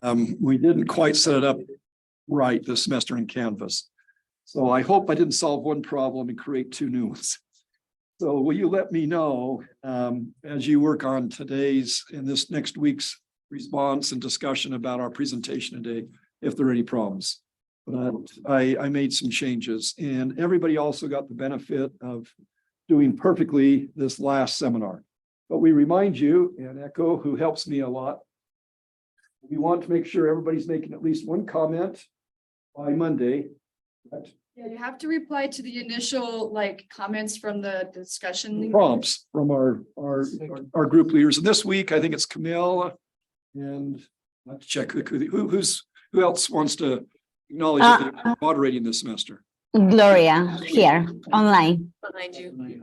We didn't quite set it up right this semester in Canvas. So I hope I didn't solve one problem and create two new ones. So will you let me know as you work on today's and this next week's response and discussion about our presentation today, if there are any problems? But I made some changes, and everybody also got the benefit of doing perfectly this last seminar. But we remind you, and Echo, who helps me a lot, we want to make sure everybody's making at least one comment by Monday. Right? Yeah, you have to reply to the initial comments from the discussion. Prompts from our group leaders. And this week, I think it's Camille and let's check who else wants to acknowledge that they're moderating this semester. Gloria here online. Behind you.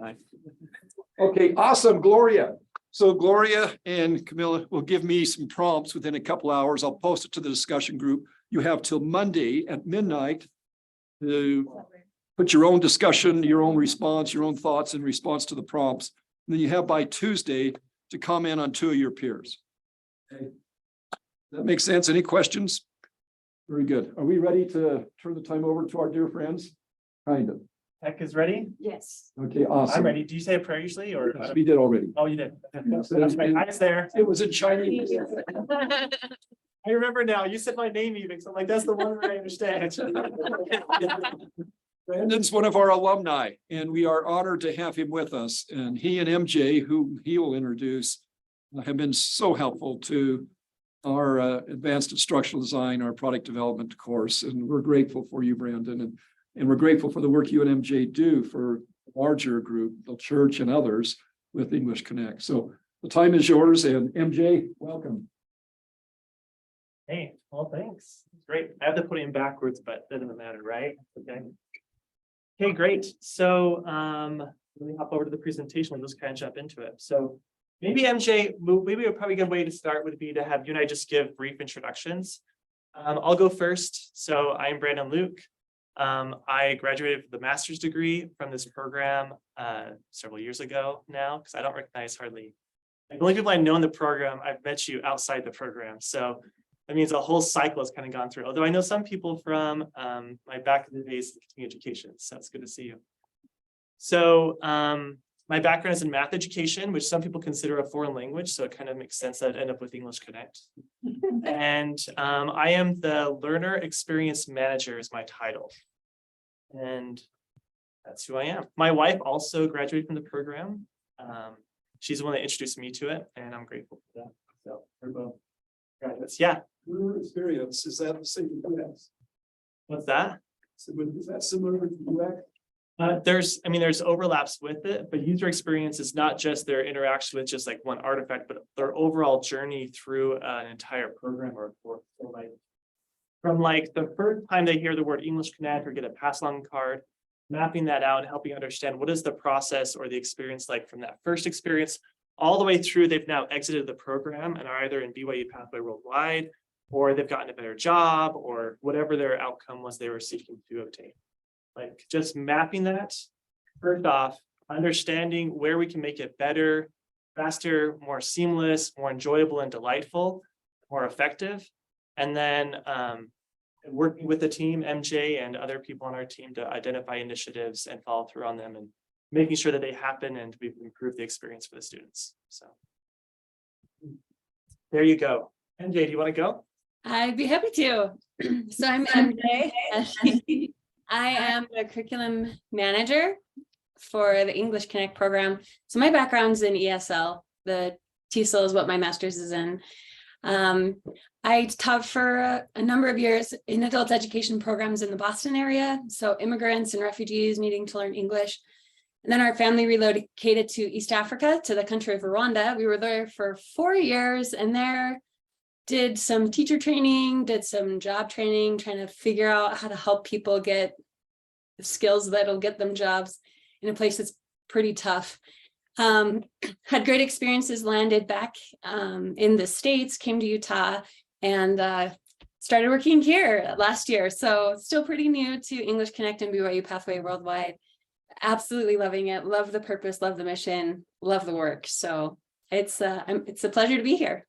Okay, awesome, Gloria. So Gloria and Camilla will give me some prompts within a couple hours. I'll post it to the discussion group. You have till Monday at midnight to put your own discussion, your own response, your own thoughts in response to the prompts. And then you have by Tuesday to comment on two of your peers. Okay. That makes sense. Any questions? Very good. Are we ready to turn the time over to our dear friends? Kind of. Tech is ready? Yes. Okay, awesome. I'm ready. Do you say a prayer usually or? Yes, we did already. Oh, you did. Yes, That's my eyes there. It was in Chinese. I remember now. You said my name even. So I'm like, that's the one that I understand. Brandon's one of our alumni, and we are honored to have him with us. And he and MJ, who he will introduce, have been so helpful to our advanced instructional design, our product development course. And we're grateful for you, Brandon. And we're grateful for the work you and MJ do for a larger group, the church and others with English Connect. So the time is yours, and MJ, welcome. Hey, well, thanks. Great. I have to put it in backwards, but that doesn't matter, right? Okay. Okay, great. So let me hop over to the presentation. We'll just kind of jump into it. So maybe MJ, maybe a probably good way to start would be to have you and I just give brief introductions. I'll go first. So I'm Brandon Luke. I graduated with a master's degree from this program several years ago now, because I don't recognize hardly. The only people I know in the program, I've met you outside the program. So that means a whole cycle has kind of gone through. Although I know some people from my back in the days of continuing education. So it's good to see you. So my background is in math education, which some people consider a foreign language. So it kind of makes sense that I'd end up with English Connect. And I am the Learner Experience Manager is my title. And that's who I am. My wife also graduated from the program. She's the one that introduced me to it, and I'm grateful for that. So we're both graduates. Yeah. Your experience, is that the same as UX? What's that? So is that similar to UX? There's overlaps with it, but user experience is not just their interaction with just like one artifact, but their overall journey through an entire program or course. So from the first time they hear the word English Connect or get a pass along card, mapping that out and helping understand what is the process or the experience like from that first experience all the way through. They've now exited the program and are either in BYU Pathway Worldwide, or they've gotten a better job, or whatever their outcome was they were seeking to obtain. Like just mapping that, first off, understanding where we can make it better, faster, more seamless, more enjoyable and delightful, more effective. And then working with the team, MJ and other people on our team to identify initiatives and follow through on them and making sure that they happen and we improve the experience for the students. So there you go. MJ, do you want to go? I'd be happy to. So I'm MJ. I am the curriculum manager for the English Connect program. So my background's in ESL. The TESOL is what my master's is in. I taught for a number of years in adult education programs in the Boston area. So immigrants and refugees needing to learn English. And then our family relocated to East Africa, to the country of Rwanda. We were there for 4 years and there did some teacher training, did some job training, trying to figure out how to help people get skills that'll get them jobs in a place that's pretty tough. Had great experiences, landed back in the States, came to Utah, and started working here last year. So still pretty new to English Connect and BYU Pathway Worldwide. Absolutely loving it. Love the purpose, love the mission, love the work. So it's a pleasure to be here.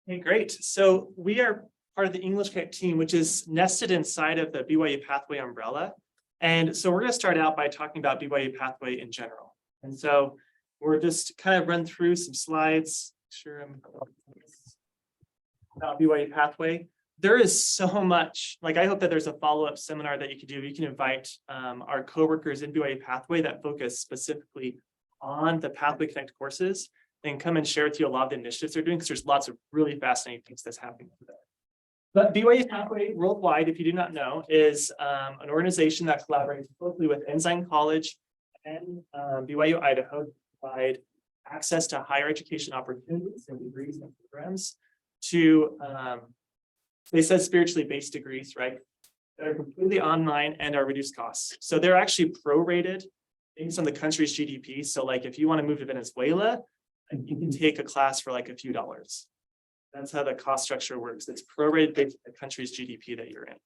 Okay, great. So we are part of the English Connect team, which is nested inside of the BYU Pathway umbrella. And so we're going to start out by talking about BYU Pathway in general. And so we're just kind of run through some slides. Sure, I'm about BYU Pathway. There is so much, like I hope that there's a follow-up seminar that you can do. You can invite our coworkers in BYU Pathway that focus specifically on the Pathway Connect courses and come and share with you a lot of the initiatives they're doing, because there's lots of really fascinating things that's happening there. But BYU Pathway Worldwide, if you do not know, is an organization that collaborates closely with Ensign College and BYU Idaho to provide access to higher education opportunities and degrees and programs to, they said spiritually based degrees, right? That are completely online and are reduced costs. So they're actually prorated based on the country's GDP. So like if you want to move to Venezuela, you can take a class for like a few dollars. That's how the cost structure works. It's prorated based on the country's GDP that you're in.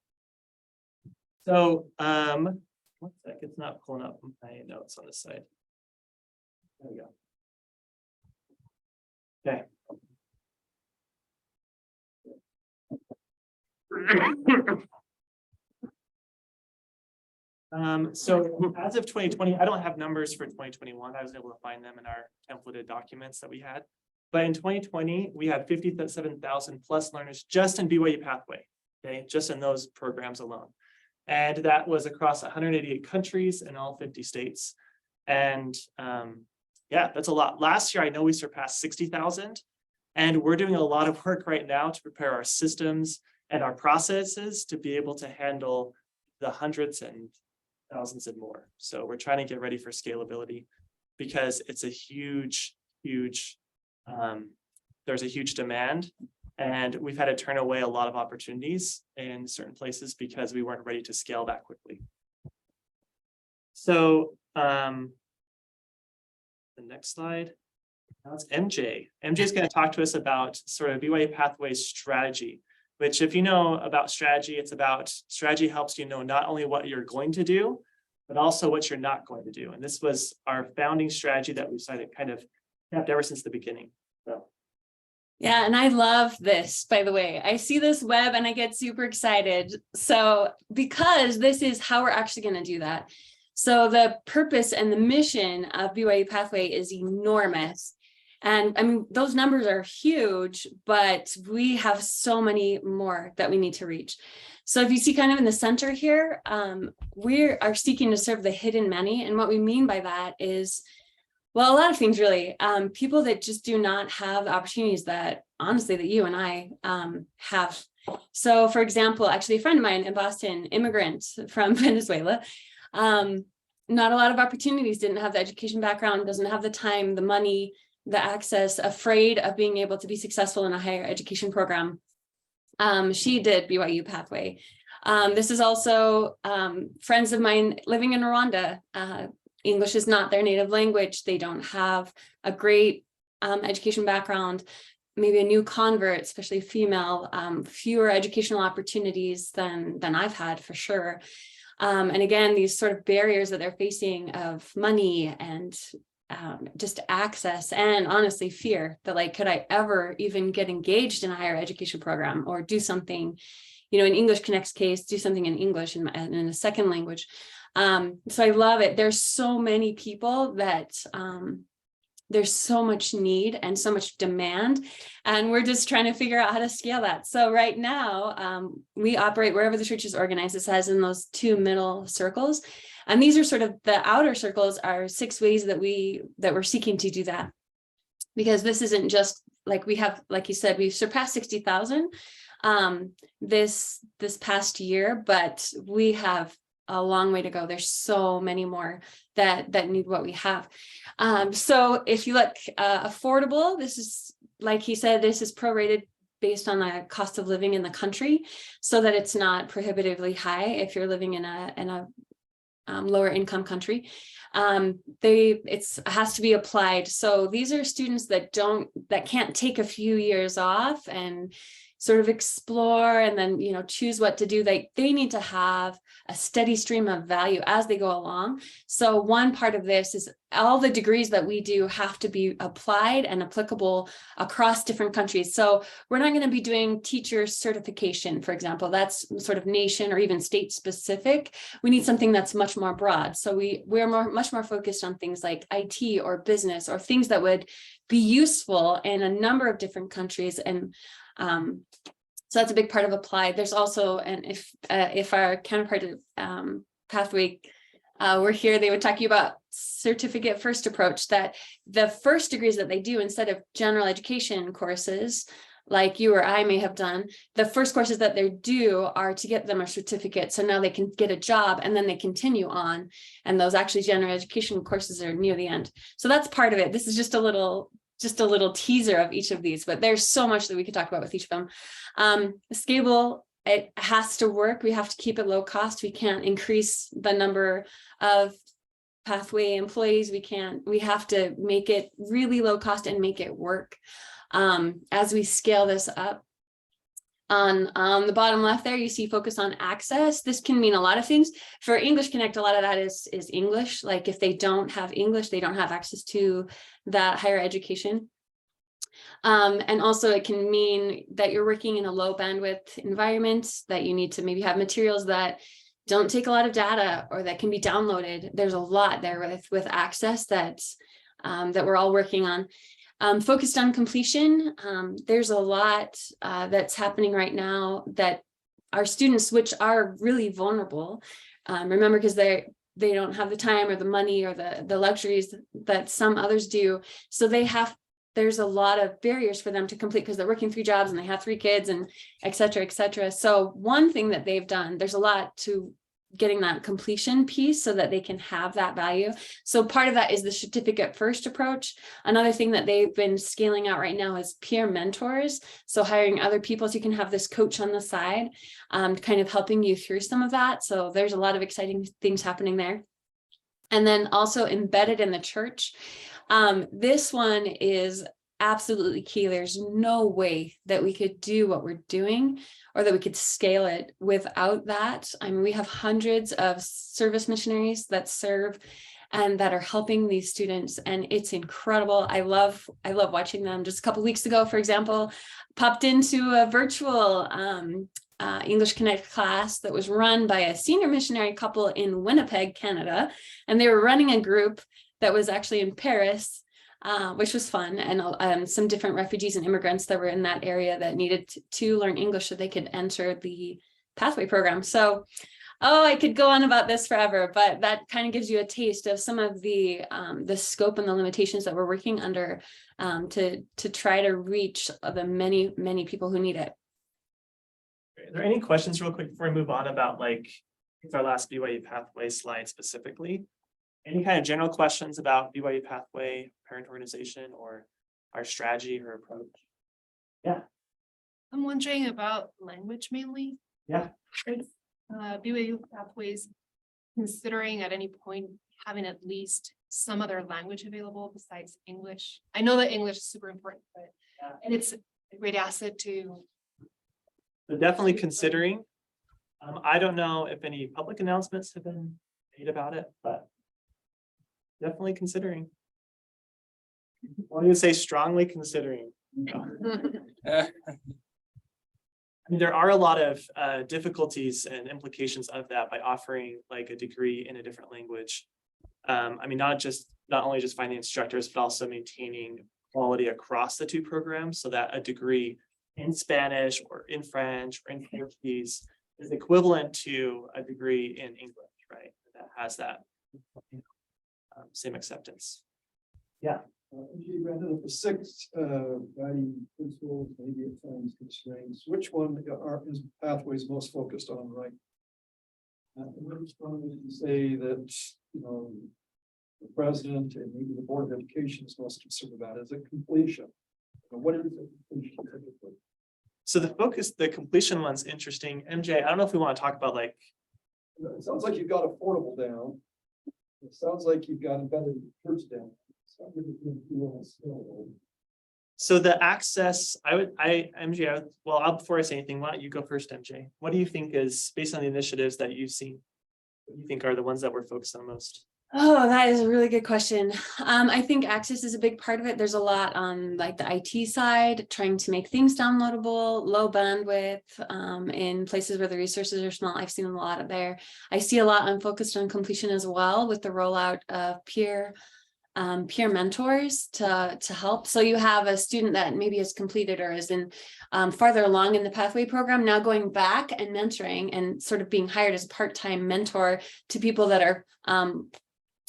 So one sec, it's not pulling up my notes on this side. There we go. Okay. So as of 2020, I don't have numbers for 2021. I was able to find them in our templated documents that we had. But in 2020, we had 57,000 plus learners just in BYU Pathway, okay, just in those programs alone. And that was across 188 countries in all 50 states. And yeah, that's a lot. Last year, I know we surpassed 60,000. And we're doing a lot of work right now to prepare our systems and our processes to be able to handle the hundreds and thousands and more. So we're trying to get ready for scalability because it's a huge, there's a huge demand, and we've had to turn away a lot of opportunities in certain places because we weren't ready to scale that quickly. So the next slide. Now it's MJ. MJ is going to talk to us about sort of BYU Pathway strategy, which if you know about strategy, it's about strategy helps you know not only what you're going to do, but also what you're not going to do. And this was our founding strategy that we've kind of kept ever since the beginning. So. Yeah, and I love this, by the way. I see this web and I get super excited. So because this is how we're actually going to do that. So the purpose and the mission of BYU Pathway is enormous. And I mean, those numbers are huge, but we have so many more that we need to reach. So if you see kind of in the center here, we are seeking to serve the hidden many. And what we mean by that is, well, a lot of things really, people that just do not have the opportunities that honestly that you and I have. So for example, actually a friend of mine in Boston, immigrant from Venezuela, not a lot of opportunities, didn't have the education background, doesn't have the time, the money, the access, afraid of being able to be successful in a higher education program. She did BYU Pathway. This is also friends of mine living in Rwanda. English is not their native language. They don't have a great education background, maybe a new convert, especially female, fewer educational opportunities than I've had for sure. And again, these sort of barriers that they're facing of money and just access and honestly fear that like, could I ever even get engaged in a higher education program or do something, you know, in English Connect's case, do something in English and in a second language. So I love it. There's so many people that there's so much need and so much demand, and we're just trying to figure out how to scale that. So right now, we operate wherever the church is organized. It says in those two middle circles, and these are sort of the outer circles are 6 ways that we're seeking to do that. Because this isn't just like we have, like you said, we've surpassed 60,000 this past year, but we have a long way to go. There's so many more that need what we have. So if you look affordable, this is, like he said, this is prorated based on the cost of living in the country, so that it's not prohibitively high if you're living in a lower income country. It has to be applied. So these are students that can't take a few years off and sort of explore and then, choose what to do. They need to have a steady stream of value as they go along. So one part of this is all the degrees that we do have to be applied and applicable across different countries. So we're not going to be doing teacher certification, for example. That's sort of nation or even state specific. We need something that's much more broad. So we're much more focused on things like IT or business or things that would be useful in a number of different countries. And so that's a big part of applied. There's also, and if our counterpart pathway were here, they would talk to you about certificate first approach, that the first degrees that they do instead of general education courses like you or I may have done, the first courses that they do are to get them a certificate. So now they can get a job and then they continue on. And those actually general education courses are near the end. So that's part of it. This is just a little teaser of each of these, but there's so much that we could talk about with each of them. Scalable, it has to work. We have to keep it low cost. We can't increase the number of pathway employees. We have to make it really low cost and make it work. As we scale this up, on the bottom left there, you see focus on access. This can mean a lot of things. For English Connect, a lot of that is English. Like if they don't have English, they don't have access to that higher education. And also it can mean that you're working in a low bandwidth environment, that you need to maybe have materials that don't take a lot of data or that can be downloaded. There's a lot there with access that we're all working on. Focused on completion, there's a lot that's happening right now that our students, which are really vulnerable, remember, because they don't have the time or the money or the luxuries that some others do. So there's a lot of barriers for them to complete because they're working 3 jobs and they have 3 kids and et cetera, et cetera. So one thing that they've done, there's a lot to getting that completion piece so that they can have that value. So part of that is the certificate first approach. Another thing that they've been scaling out right now is peer mentors. So hiring other people so you can have this coach on the side, kind of helping you through some of that. So there's a lot of exciting things happening there. And then also embedded in the church. This one is absolutely key. There's no way that we could do what we're doing or that we could scale it without that. I mean, we have hundreds of service missionaries that serve and that are helping these students, and it's incredible. I love watching them. Just a couple of weeks ago, for example, popped into a virtual English Connect class that was run by a senior missionary couple in Winnipeg, Canada, and they were running a group that was actually in Paris, which was fun, and some different refugees and immigrants that were in that area that needed to learn English so they could enter the pathway program. So, I could go on about this forever, but that kind of gives you a taste of some of the scope and the limitations that we're working under to try to reach the many, many people who need it. Are there any questions real quick before we move on about our last BYU pathway slide specifically? Any kind of general questions about BYU pathway, parent organization, or our strategy or approach? Yeah. I'm wondering about language mainly. Yeah. Is BYU pathways considering at any point having at least some other language available besides English? I know that English is super important, but and it's a great asset to. So definitely considering. I don't know if any public announcements have been made about it, but definitely considering. Why do you say strongly considering? I mean, there are a lot of difficulties and implications of that by offering like a degree in a different language. I mean, not only just finding instructors, but also maintaining quality across the 2 programs so that a degree in Spanish or in French or in Portuguese is equivalent to a degree in English, right? That has that same acceptance. Yeah. Rather the 6 guiding principles, maybe at times constraints, which one is pathways most focused on, right? Which one would you say that, the president and maybe the Board of Education is most concerned about? Is it completion? What is the completion typically? So the completion one's interesting. MJ, I don't know if we want to talk about It sounds like you've got affordable down. It sounds like you've got embedded church down. So the access, MJ, before I say anything, why don't you go first, MJ? What do you think is, based on the initiatives that you've seen, what do you think are the ones that we're focused on most? Oh, that is a really good question. I think access is a big part of it. There's a lot on like the IT side, trying to make things downloadable, low bandwidth, in places where the resources are small. I've seen a lot of there. I see a lot on focused on completion as well, with the rollout of peer mentors to help. So you have a student that maybe has completed or is in farther along in the pathway program, now going back and mentoring and sort of being hired as a part-time mentor to people that are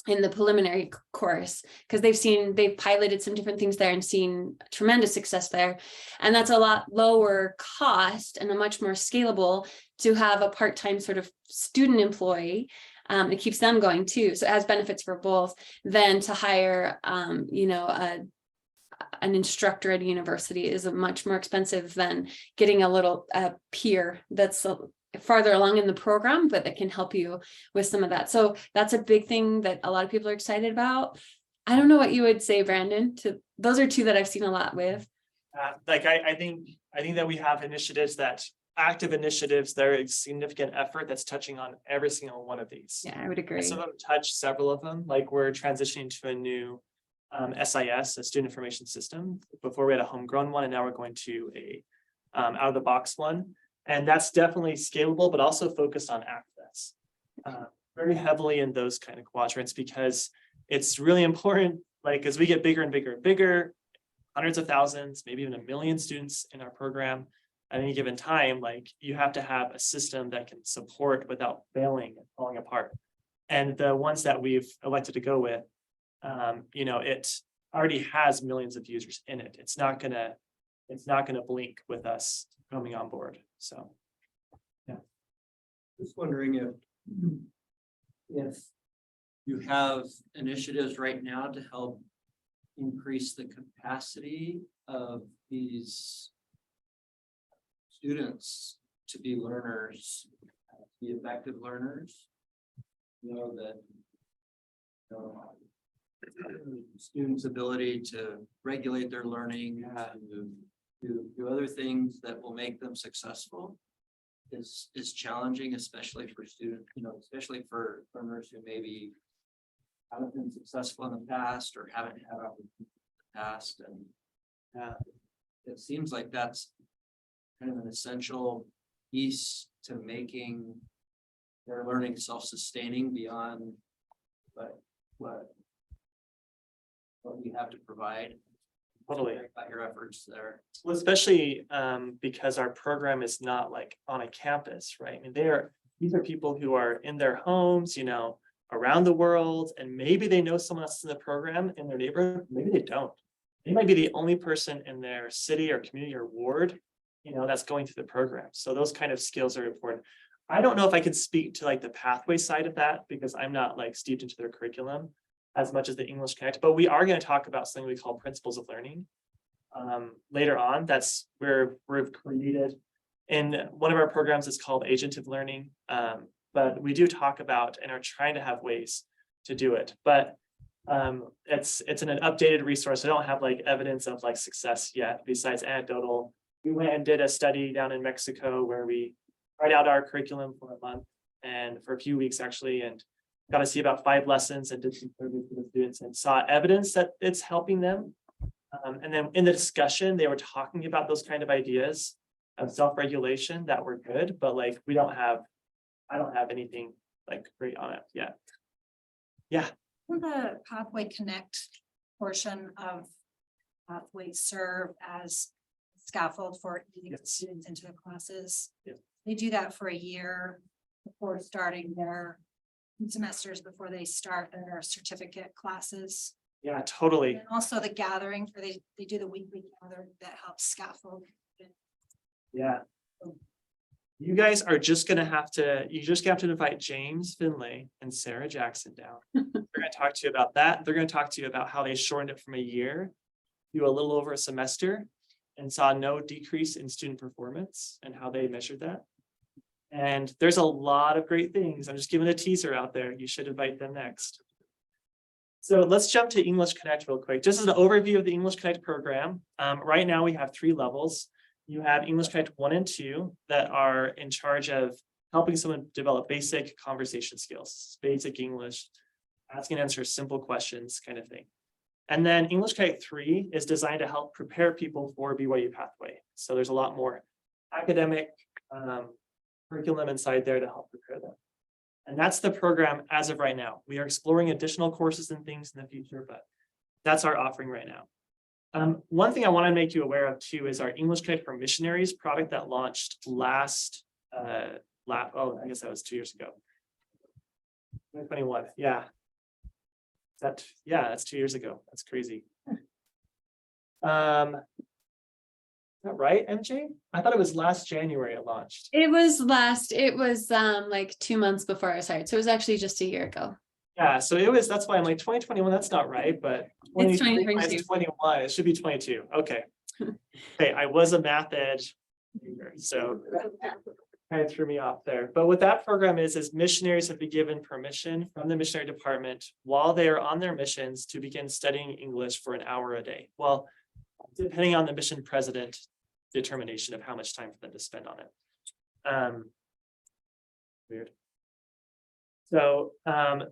in the preliminary course, because they've piloted some different things there and seen tremendous success there. And that's a lot lower cost and a much more scalable to have a part-time sort of student employee. It keeps them going too. So it has benefits for both than to hire, an instructor at a university is much more expensive than getting a little peer that's farther along in the program, but that can help you with some of that. So that's a big thing that a lot of people are excited about. I don't know what you would say, Brandon, those are two that I've seen a lot with. I think that we have active initiatives, there is significant effort that's touching on every single one of these. Yeah, I would agree. Some of them touch several of them, like we're transitioning to a new SIS, a student information system. Before we had a homegrown one, and now we're going to a out of the box one. And that's definitely scalable, but also focused on access very heavily in those kind of quadrants, because it's really important, like as we get bigger and bigger and bigger, hundreds of thousands, maybe even 1 million students in our program at any given time, like you have to have a system that can support without failing and falling apart. And the ones that we've elected to go with, it already has millions of users in it. It's not gonna blink with us coming on board. So, yeah. Just wondering if you have initiatives right now to help increase the capacity of these students to be learners, to be effective learners. Students' ability to regulate their learning, to do other things that will make them successful is challenging, especially for students, especially for learners who maybe haven't been successful in the past or haven't had opportunities in the past. And it seems like that's kind of an essential piece to making their learning self-sustaining beyond what we have to provide. Totally. About your efforts there. Well, especially because our program is not like on a campus, right? I mean, these are people who are in their homes, around the world, and maybe they know someone else in the program in their neighborhood. Maybe they don't. They might be the only person in their city or community or ward, that's going through the program. So those kind of skills are important. I don't know if I could speak to like the pathway side of that, because I'm not like steeped into their curriculum as much as the English Connect, but we are going to talk about something we call principles of learning later on. That's where we've created in one of our programs is called Agent of Learning. But we do talk about and are trying to have ways to do it. But it's in an updated resource. I don't have like evidence of like success yet, besides anecdotal. We went and did a study down in Mexico where we tried out our curriculum for a month and for a few weeks actually, and got to see about 5 lessons and did some surveys for the students and saw evidence that it's helping them. And then in the discussion, they were talking about those kind of ideas of self-regulation that were good, but like I don't have anything like great on it yet. Yeah. Will the Pathway Connect portion of Pathway serve as scaffold for easing Yes. students into the classes? Yes. They do that for a year before starting their semesters, before they start their certificate classes. Yeah, totally. And also the gathering, or they do the weekly gathering that helps scaffold. Yeah. You guys are just gonna have to, invite James Finlay and Sarah Jackson down. They're gonna talk to you about that. They're gonna talk to you about how they shortened it from a year to a little over a semester and saw no decrease in student performance and how they measured that. And there's a lot of great things. I'm just giving a teaser out there. You should invite them next. So let's jump to English Connect real quick. Just as an overview of the English Connect program. Right now we have 3 levels. You have English Connect 1 and 2 that are in charge of helping someone develop basic conversation skills, basic English, ask and answer simple questions kind of thing. And then English Connect 3 is designed to help prepare people for BYU pathway. So there's a lot more academic curriculum inside there to help prepare them. And that's the program as of right now. We are exploring additional courses and things in the future, but that's our offering right now. One thing I want to make you aware of too is our English Connect for Missionaries product that launched I guess that was 2 years ago. 2021, yeah. That's 2 years ago. That's crazy. Is that right, MJ? I thought it was last January it launched. It was like 2 months before I was hired. So it was actually just a year ago. Yeah, so that's why I'm like 2021, that's not right, but It's 2022 2022. 21, it should be 22. Okay. Okay, I was a math edge, so kind of threw me off there. But what that program is missionaries have been given permission from the missionary department while they are on their missions to begin studying English for an hour a day. Well, depending on the mission president determination of how much time for them to spend on it. Weird. So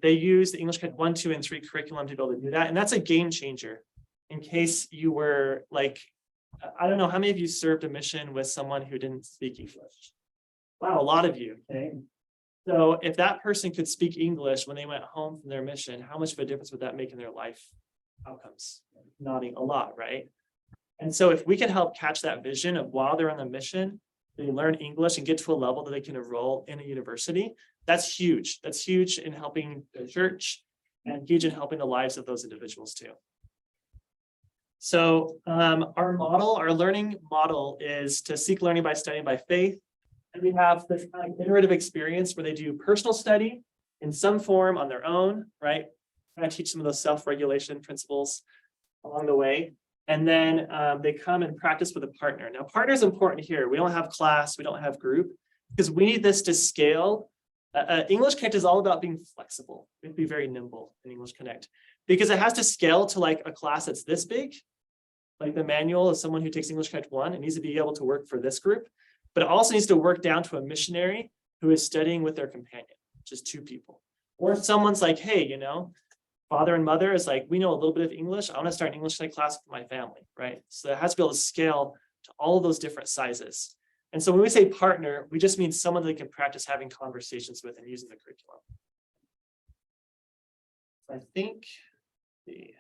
they use the English Connect 1, 2, and 3 curriculum to be able to do that. And that's a game changer. In case you were like, I don't know, how many of you served a mission with someone who didn't speak English? Wow, a lot of you, okay? So if that person could speak English when they went home from their mission, how much of a difference would that make in their life outcomes? Nodding a lot, right? And so if we can help catch that vision of while they're on the mission, they learn English and get to a level that they can enroll in a university, that's huge. That's huge in helping the church and huge in helping the lives of those individuals too. So our learning model is to seek learning by studying by faith. And we have this kind of iterative experience where they do personal study in some form on their own, right? And I teach some of those self-regulation principles along the way. And then they come and practice with a partner. Now, partner is important here. We don't have class, we don't have group, because we need this to scale. English Connect is all about being flexible. We have to be very nimble in English Connect because it has to scale to like a class that's this big. Like the manual of someone who takes English Connect 1, it needs to be able to work for this group, but it also needs to work down to a missionary who is studying with their companion, just 2 people. Or if someone's like, hey, father and mother is like, we know a little bit of English. I want to start an English class with my family, right? So it has to be able to scale to all of those different sizes. And so when we say partner, we just mean someone they can practice having conversations with and using the curriculum. I think the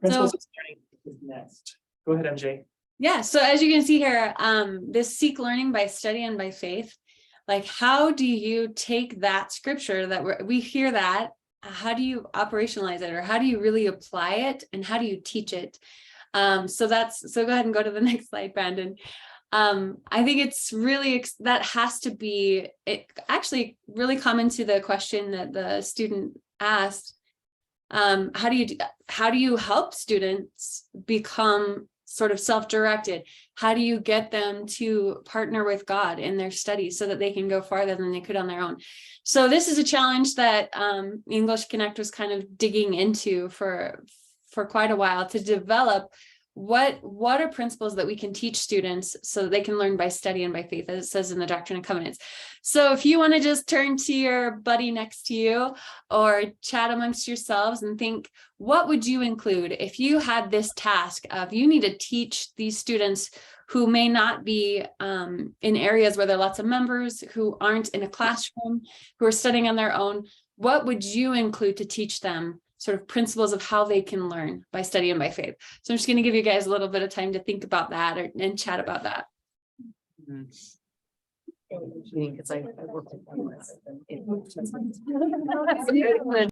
principles of starting is next. Go ahead, MJ. Yeah, so as you can see here, this seek learning by study and by faith, like how do you take that scripture that we hear that, how do you operationalize it, or how do you really apply it, and how do you teach it? So go ahead and go to the next slide, Brandon. I think it's really, that has to be actually really common to the question that the student asked. How do you help students become sort of self-directed? How do you get them to partner with God in their studies so that they can go farther than they could on their own? So this is a challenge that English Connect was kind of digging into for quite a while to develop what are principles that we can teach students so that they can learn by study and by faith, as it says in the Doctrine and Covenants. So if you want to just turn to your buddy next to you or chat amongst yourselves and think, what would you include if you had this task of you need to teach these students who may not be in areas where there are lots of members, who aren't in a classroom, who are studying on their own? What would you include to teach them sort of principles of how they can learn by study and by faith? So I'm just going to give you guys a little bit of time to think about that and chat about that. Because I worked with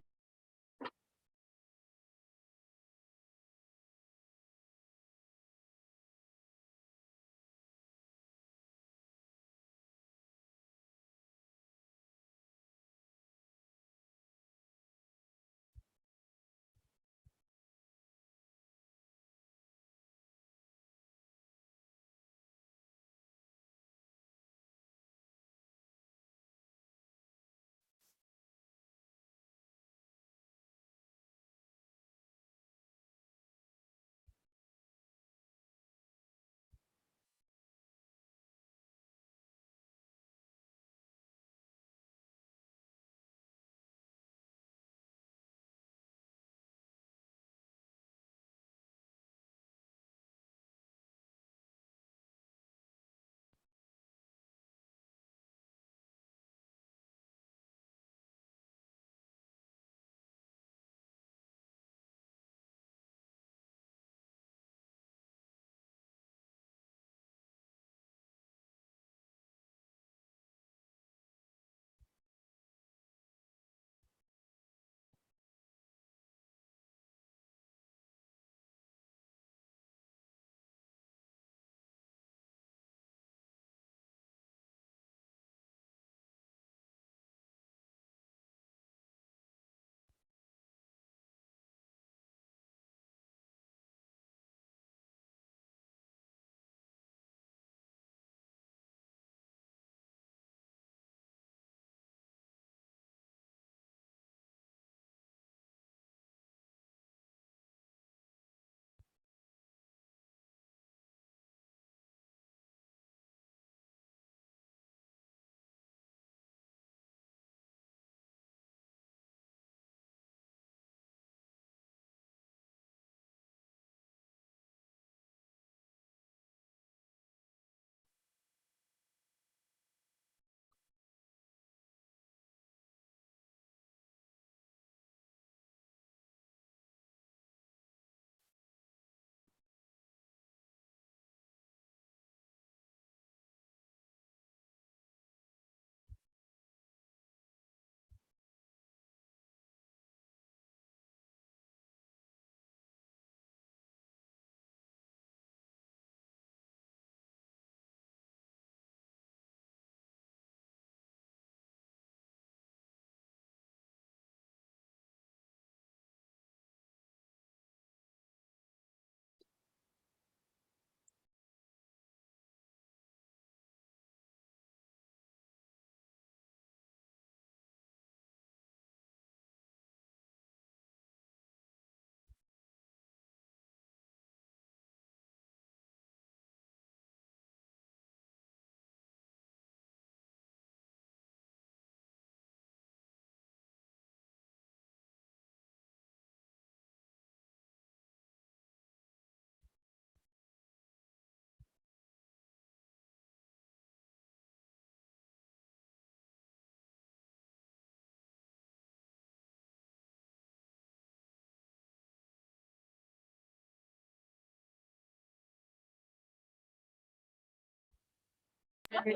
5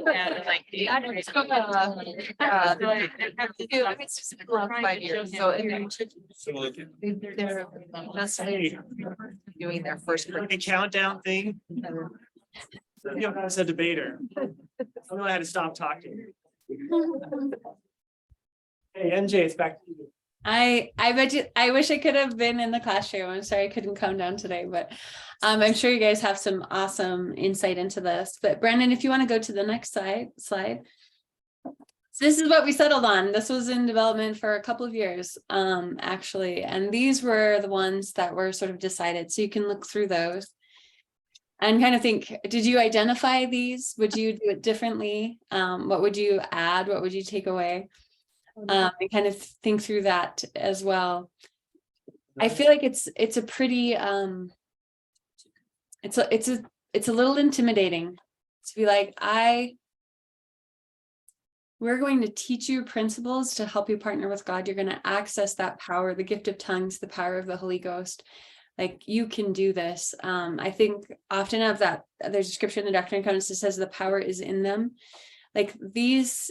years, so they're just doing their first. Like a countdown thing. You know, I was a debater. I know I had to stop talking. Hey, MJ, it's back to you. I bet you, I wish I could have been in the classroom. I'm sorry I couldn't come down today, but I'm sure you guys have some awesome insight into this. But Brandon, if you want to go to the next slide. So this is what we settled on. This was in development for a couple of years, actually, and these were the ones that were sort of decided. So you can look through those and kind of think, did you identify these? Would you do it differently? What would you add? What would you take away? And kind of think through that as well. I feel like it's a pretty it's a little intimidating to be like, we're going to teach you principles to help you partner with God. You're going to access that power, the gift of tongues, the power of the Holy Ghost. Like, you can do this. I think often of that, there's a scripture in the Doctrine and Covenants that says the power is in them. Like these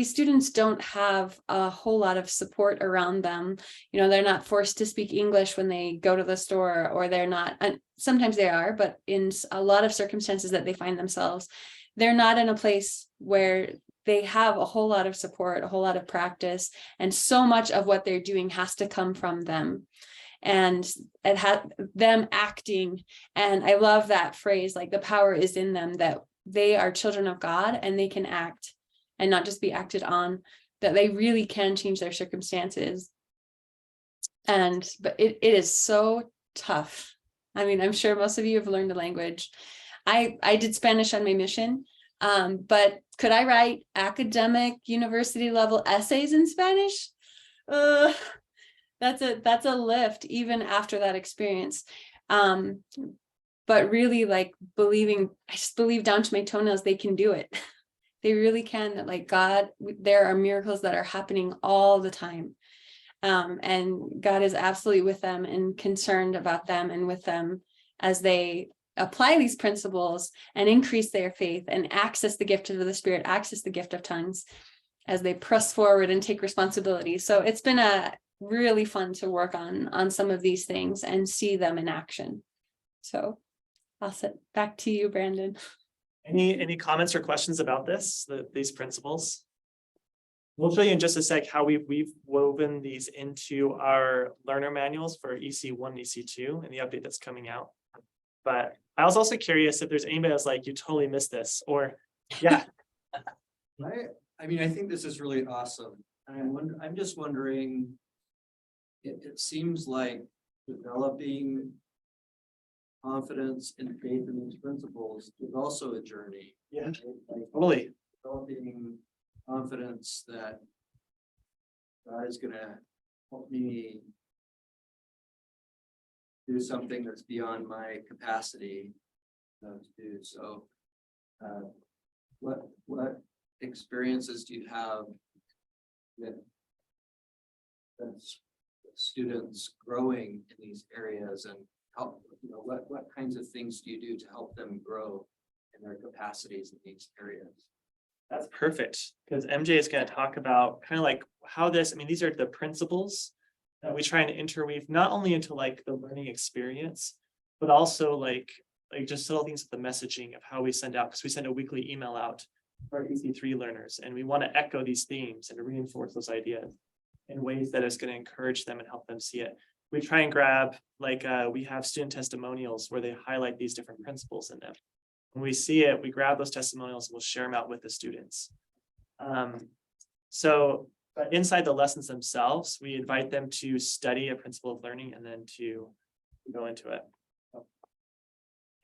students don't have a whole lot of support around them. You know, they're not forced to speak English when they go to the store, or they're not, and sometimes they are, but in a lot of circumstances that they find themselves, they're not in a place where they have a whole lot of support, a whole lot of practice, and so much of what they're doing has to come from them. And it had them acting. And I love that phrase, like the power is in them, that they are children of God and they can act and not just be acted on, that they really can change their circumstances. But it is so tough. I mean, I'm sure most of you have learned the language. I did Spanish on my mission, but could I write academic university level essays in Spanish? That's a lift even after that experience. But really, like, I just believe down to my toenails, they can do it. They really can. That, like, God, there are miracles that are happening all the time. And God is absolutely with them and concerned about them and with them as they apply these principles and increase their faith and access the gift of the Spirit, access the gift of tongues as they press forward and take responsibility. So it's been really fun to work on some of these things and see them in action. So I'll sit back to you, Brandon. Any comments or questions about these principles? We'll show you in just a sec how we've woven these into our learner manuals for EC1 and EC2 and the update that's coming out. But I was also curious if there's anybody that's like, you totally missed this, or yeah. I mean, I think this is really awesome. I'm just wondering, it seems like developing confidence and faith in these principles is also a journey. Yeah, Like totally. developing confidence that God is gonna help me do something that's beyond my capacity to do. So what experiences do you have with students growing in these areas, and help, what kinds of things do you do to help them grow in their capacities in these areas? That's perfect, because MJ is going to talk about kind of like how these are the principles that we try and interweave not only into like the learning experience, but also like just little things with the messaging of how we send out, because we send a weekly email out to our EC3 learners, and we want to echo these themes and to reinforce those ideas in ways that is going to encourage them and help them see it. We try and grab, like we have student testimonials where they highlight these different principles in them. When we see it, we grab those testimonials and we'll share them out with the students. But inside the lessons themselves, we invite them to study a principle of learning and then to go into it.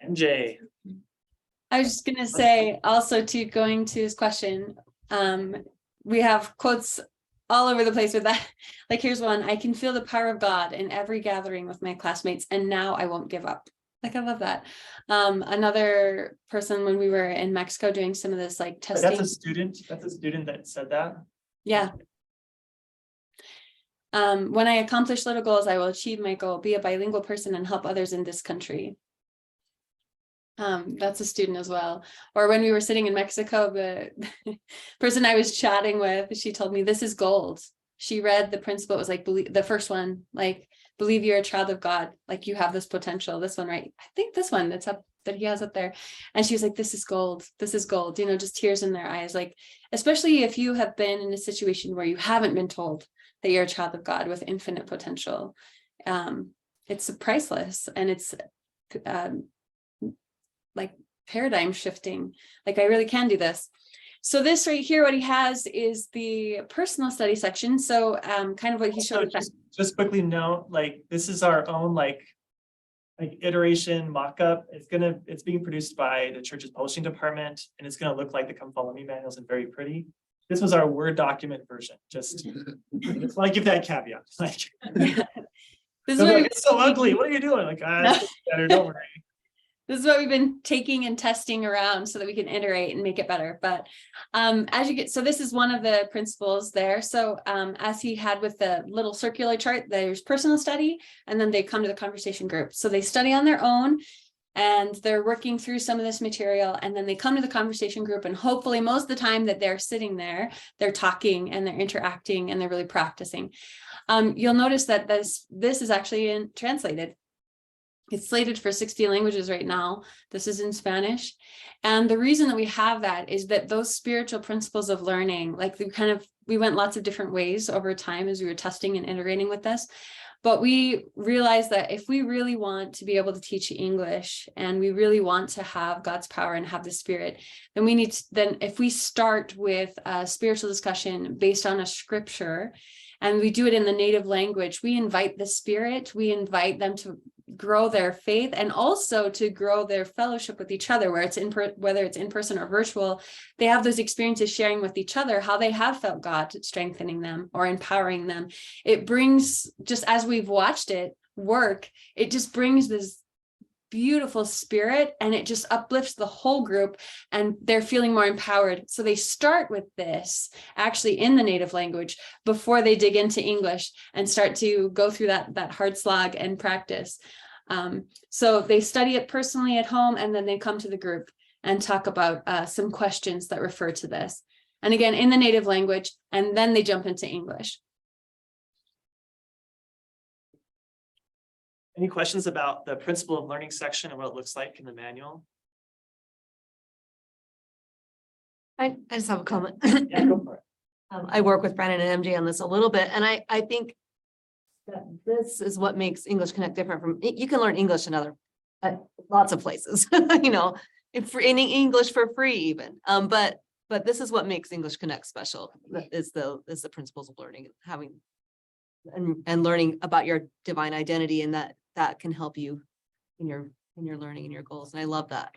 MJ. I was just going to say also, to going to his question, we have quotes all over the place with that. Like, here's one: I can feel the power of God in every gathering with my classmates, and now I won't give up. Like, I love that. Another person, when we were in Mexico doing some of this like testing. That's a student that said that. Yeah. When I accomplish little goals, I will achieve my goal, be a bilingual person, and help others in this country. That's a student as well. Or when we were sitting in Mexico, the person I was chatting with, she told me this is gold. She read the principle, it was like believe, the first one, like believe you're a child of God, like you have this potential. This one, right? I think this one that's up that he has up there. And she was like, this is gold. This is gold, you know, just tears in their eyes. Like, especially if you have been in a situation where you haven't been told that you're a child of God with infinite potential. It's priceless, and it's like paradigm shifting. Like I really can do this. So this right here, what he has is the personal study section. So kind of what he So showed. just quickly note, like, this is our own like iteration mock-up. It's being produced by the church's publishing department, and it's gonna look like the Come Follow Me manuals and very pretty. This was our Word document version. Just want to give that caveat. Like, This is they're what like, it's so ugly. What are you doing? Like, it's better, don't worry. This is what we've been taking and testing around so that we can iterate and make it better. But as you get, so this is one of the principles there. So as he had with the little circular chart, there's personal study, and then they come to the conversation group. So they study on their own, and they're working through some of this material, and then they come to the conversation group, and hopefully most of the time that they're sitting there, they're talking and they're interacting and they're really practicing. You'll notice that this is actually translated. It's slated for 60 languages right now. This is in Spanish. And the reason that we have that is that those spiritual principles of learning, like we went lots of different ways over time as we were testing and iterating with this. But we realized that if we really want to be able to teach English, and we really want to have God's power and have the Spirit, then we need to, then if we start with a spiritual discussion based on a scripture, and we do it in the native language, we invite the Spirit, we invite them to grow their faith, and also to grow their fellowship with each other, where it's whether it's in person or virtual, they have those experiences sharing with each other how they have felt God strengthening them or empowering them. It brings, just as we've watched it work, it just brings this beautiful spirit, and it just uplifts the whole group, and they're feeling more empowered. So they start with this actually in the native language before they dig into English and start to go through that hard slog and practice. So they study it personally at home, and then they come to the group and talk about some questions that refer to this, and again in the native language, and then they jump into English. Any questions about the principle of learning section and what it looks like in the manual? I just have a comment. Yeah, go for it. I work with Brandon and MJ on this a little bit, and I think that this is what makes English Connect different from, you can learn English in lots of places, you know, in English for free even. But this is what makes English Connect special, is the principles of learning, having and learning about your divine identity, and that can help you in your learning and your goals. And I love that.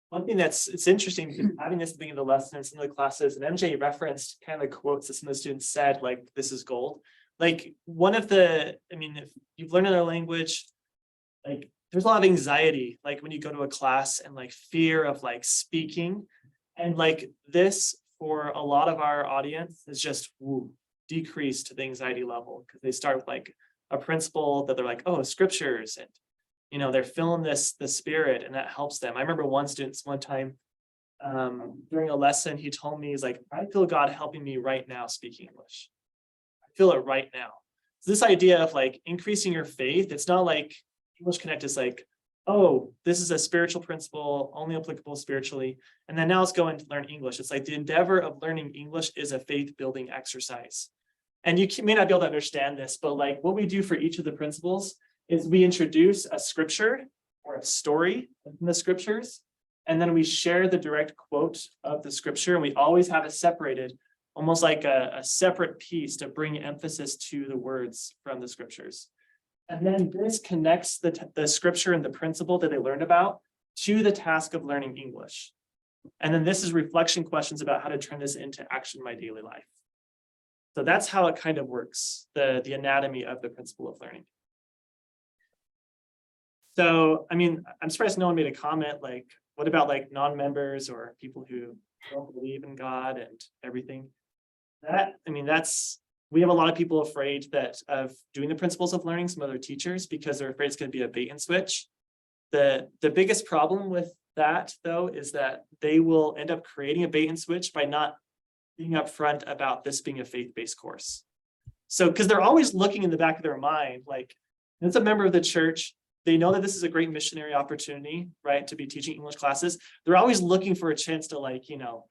One thing it's interesting, because having this at the beginning of the lesson in some of the classes, and MJ referenced kind of the quotes that some of the students said, like, this is gold. Like, one of the, I mean, if you've learned another language, like, there's a lot of anxiety, like when you go to a class, and like fear of like speaking. And like this, for a lot of our audience, is just decreased to the anxiety level, because they start with like a principle that they're like, oh, scriptures, and you know, they're feeling the spirit, and that helps them. I remember one student one time during a lesson, he told me, he's like, I feel God helping me right now speak English. I feel it right now. So this idea of like increasing your faith, it's not like English Connect is like, oh, this is a spiritual principle only applicable spiritually, and then now let's go and learn English. It's like the endeavor of learning English is a faith building exercise. And you may not be able to understand this, but like what we do for each of the principles is we introduce a scripture or a story in the scriptures, and then we share the direct quote of the scripture, and we always have it separated, almost like a separate piece to bring emphasis to the words from the scriptures. And then this connects the scripture and the principle that they learned about to the task of learning English. And then this is reflection questions about how to turn this into action in my daily life. So that's how it kind of works, the anatomy of the principle of learning. So, I mean, I'm surprised no one made a comment like, what about like non-members or people who don't believe in God and everything? That, I mean, we have a lot of people afraid of doing the principles of learning, some other teachers, because they're afraid it's going to be a bait and switch. The biggest problem with that, though, is that they will end up creating a bait and switch by not being upfront about this being a faith-based course. So, because they're always looking in the back of their mind, like, it's a member of the church, they know that this is a great missionary opportunity, right, to be teaching English classes. They're always looking for a chance to, like, you know,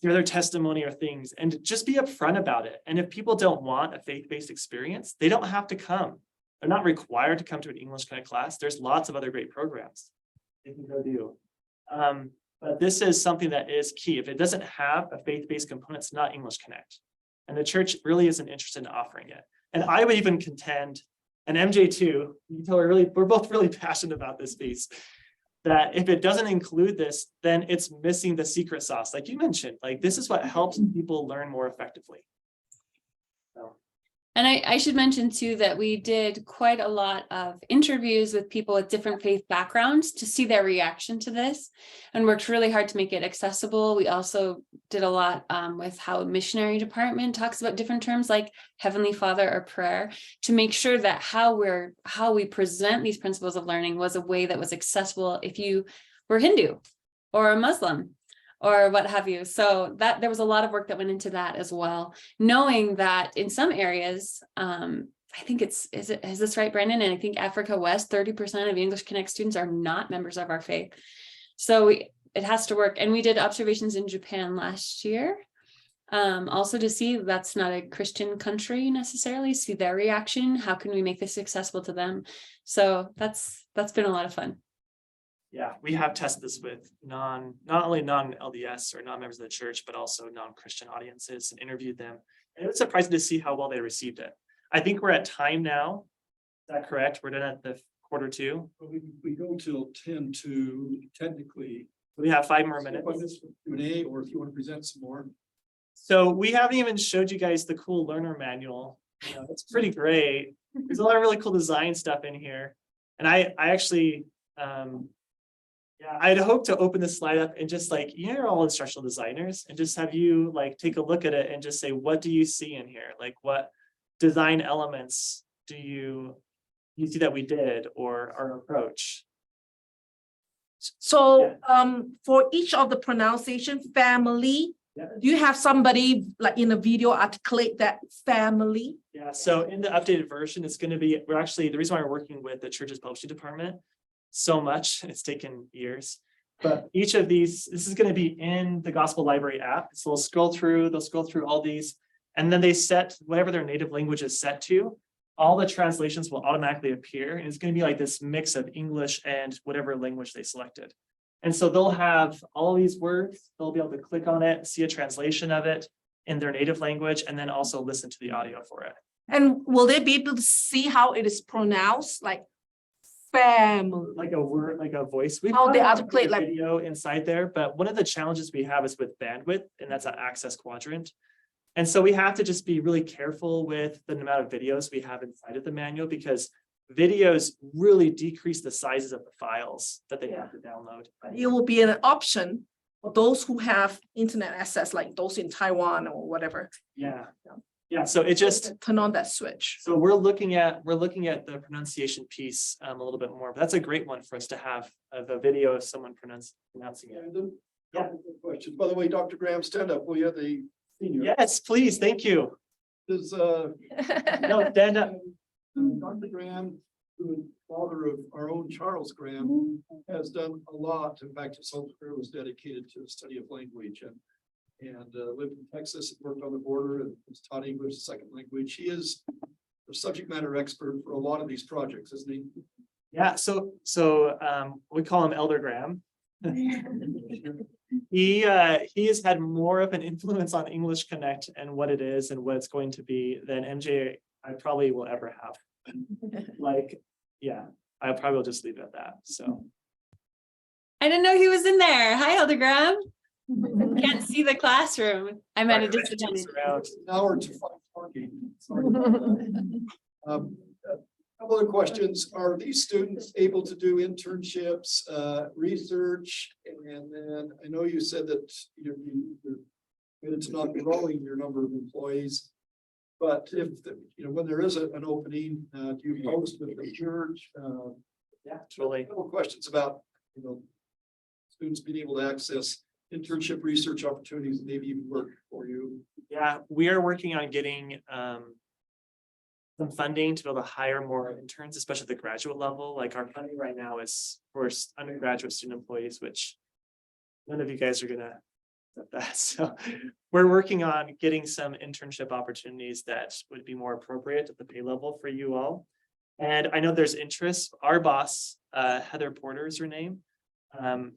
hear their testimony or things and just be upfront about it. And if people don't want a faith-based experience, they don't have to come. They're not required to come to an English Connect class. There's lots of other great programs they can go do. But this is something that is key. If it doesn't have a faith-based component, it's not English Connect. And the church really isn't interested in offering it. And I would even contend, and MJ too, you can tell we're both really passionate about this piece, that if it doesn't include this, then it's missing the secret sauce. Like you mentioned, like this is what helps people learn more effectively. So. And I should mention too, that we did quite a lot of interviews with people with different faith backgrounds to see their reaction to this, and worked really hard to make it accessible. We also did a lot with how a missionary department talks about different terms like Heavenly Father or prayer, to make sure that how we present these principles of learning was a way that was accessible if you were Hindu or a Muslim or what have you. So that there was a lot of work that went into that as well, knowing that in some areas, I think is this right, Brandon? And I think Africa West, 30% of English Connect students are not members of our faith. So it has to work. And we did observations in Japan last year, also to see that's not a Christian country necessarily, see their reaction. How can we make this accessible to them? So that's been a lot of fun. Yeah, we have tested this with not only non-LDS or non-members of the church, but also non-Christian audiences and interviewed them. And it was surprising to see how well they received it. I think we're at time now. Is that correct? We're done at the quarter two. We go till 10 to technically. We have 5 more minutes. Q&A, or if you want to present some more. So we haven't even showed you guys the cool learner manual. You know, it's pretty great. There's a lot of really cool design stuff in here. And I actually, yeah, I'd hope to open this slide up and just like, you're all instructional designers, and just have you like take a look at it and just say, what do you see in here? Like what design elements do you see that we did, or our approach? So for each of the pronunciation family, Yeah. do you have somebody like in a video articulate that family? Yeah, so in the updated version, it's going to be, the reason why we're working with the church's publishing department so much, it's taken years, but each of these, this is going to be in the Gospel Library app. So they'll scroll through all these, and then they set whatever their native language is set to. All the translations will automatically appear, and it's going to be like this mix of English and whatever language they selected. And so they'll have all these words, they'll be able to click on it, see a translation of it in their native language, and then also listen to the audio for it. And will they be able to see how it is pronounced, like family? Like a word, like a voice. We How they have articulate, a like- video inside there, but one of the challenges we have is with bandwidth, and that's an access quadrant. And so we have to just be really careful with the amount of videos we have inside of the manual, because videos really decrease the sizes of the files that they have to download. It will be an option for those who have internet access, like those in Taiwan or whatever. Yeah, so it just, Turn on that switch. so we're looking at the pronunciation piece a little bit more, but that's a great one for us to have of a video of someone pronouncing it. Yeah. Question. By the way, Dr. Graham, stand up. Will you have the senior? Yes, please, thank you. Does No, stand up. Dr. Graham, who is father of our own Charles Graham, has done a lot. In fact, his whole career was dedicated to the study of language, and lived in Texas and worked on the border and was taught English as a second language. He is the subject matter expert for a lot of these projects, isn't he? Yeah, so we call him Elder Graham. He has had more of an influence on English Connect and what it is and what it's going to be than MJ I probably will ever have. Like, yeah, I probably will just leave it at that. So I didn't know he was in there. Hi, Elder Graham. Can't see the classroom. I'm at a disadvantage. around. An hour to 5 parking. Sorry about that. A couple other questions. Are these students able to do internships, research? And then I know you said that you're committed to not growing your number of employees. But if, when there is an opening, do you post with the church? Yeah, totally. A couple questions about, students being able to access internship research opportunities, maybe even work for you. Yeah, we are working on getting some funding to be able to hire more interns, especially at the graduate level. Like our funding right now is for undergraduate student employees, which none of you guys are gonna accept that. So we're working on getting some internship opportunities that would be more appropriate at the pay level for you all. And I know there's interest. Our boss, Heather Porter is her name.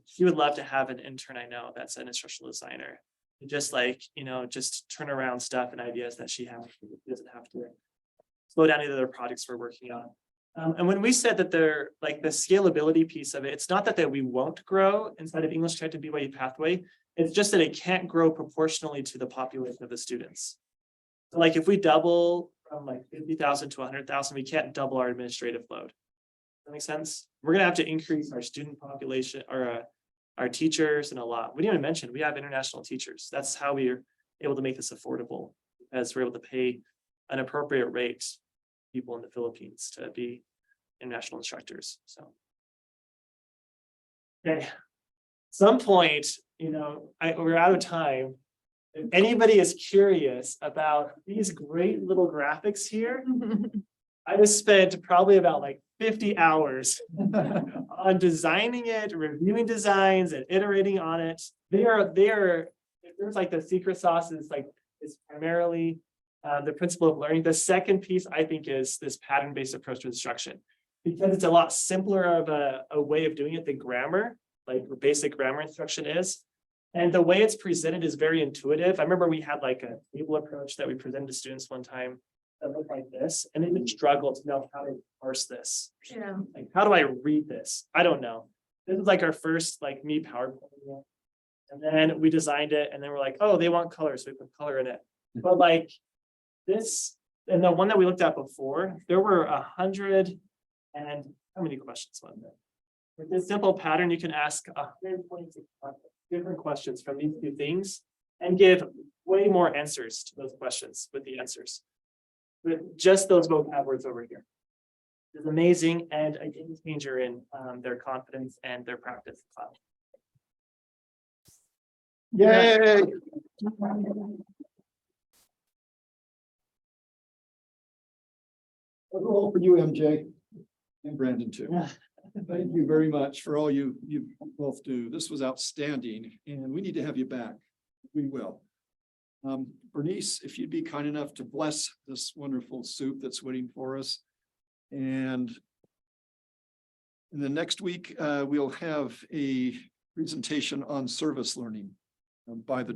She would love to have an intern I know that's an instructional designer. Just like, just turn around stuff and ideas that she has. She doesn't have to slow down any of the projects we're working on. And when we said that they're like the scalability piece of it, it's not that we won't grow inside of English Connected BYU pathway. It's just that it can't grow proportionally to the population of the students. So like if we double from like 50,000 to 100,000, we can't double our administrative load. That makes sense. We're gonna have to increase our student population or our teachers and a lot. We didn't even mention we have international teachers. That's how we're able to make this affordable, as we're able to pay an appropriate rate to people in the Philippines to be international instructors. So okay, some point, we're out of time. If anybody is curious about these great little graphics here, I just spent probably about like 50 hours on designing it, reviewing designs and iterating on it. There's like the secret sauce is primarily the principle of learning. The second piece I think is this pattern-based approach to instruction, because it's a lot simpler of a way of doing it than grammar, like basic grammar instruction is. And the way it's presented is very intuitive. I remember we had like a table approach that we presented to students one time that looked like this, and they would struggle to know how to parse this. Yeah. Like, how do I read this? I don't know. This is like our first me PowerPoint. And then we designed it, and then we're like, oh, they want color, so we put color in it. But like this, and the one that we looked at before, there were 100 and how many questions was there? With this simple pattern, you can ask 126 different questions from these two things and give way more answers to those questions with the answers. With just those vocab words over here. It's amazing and a game changer in their confidence and their practice. Yay! A roll for you, MJ, and Brandon too. Thank you very much for all you both do. This was outstanding, and we need to have you back. We will. Bernice, if you'd be kind enough to bless this wonderful soup that's waiting for us. And in the next week, we'll have a presentation on service learning by the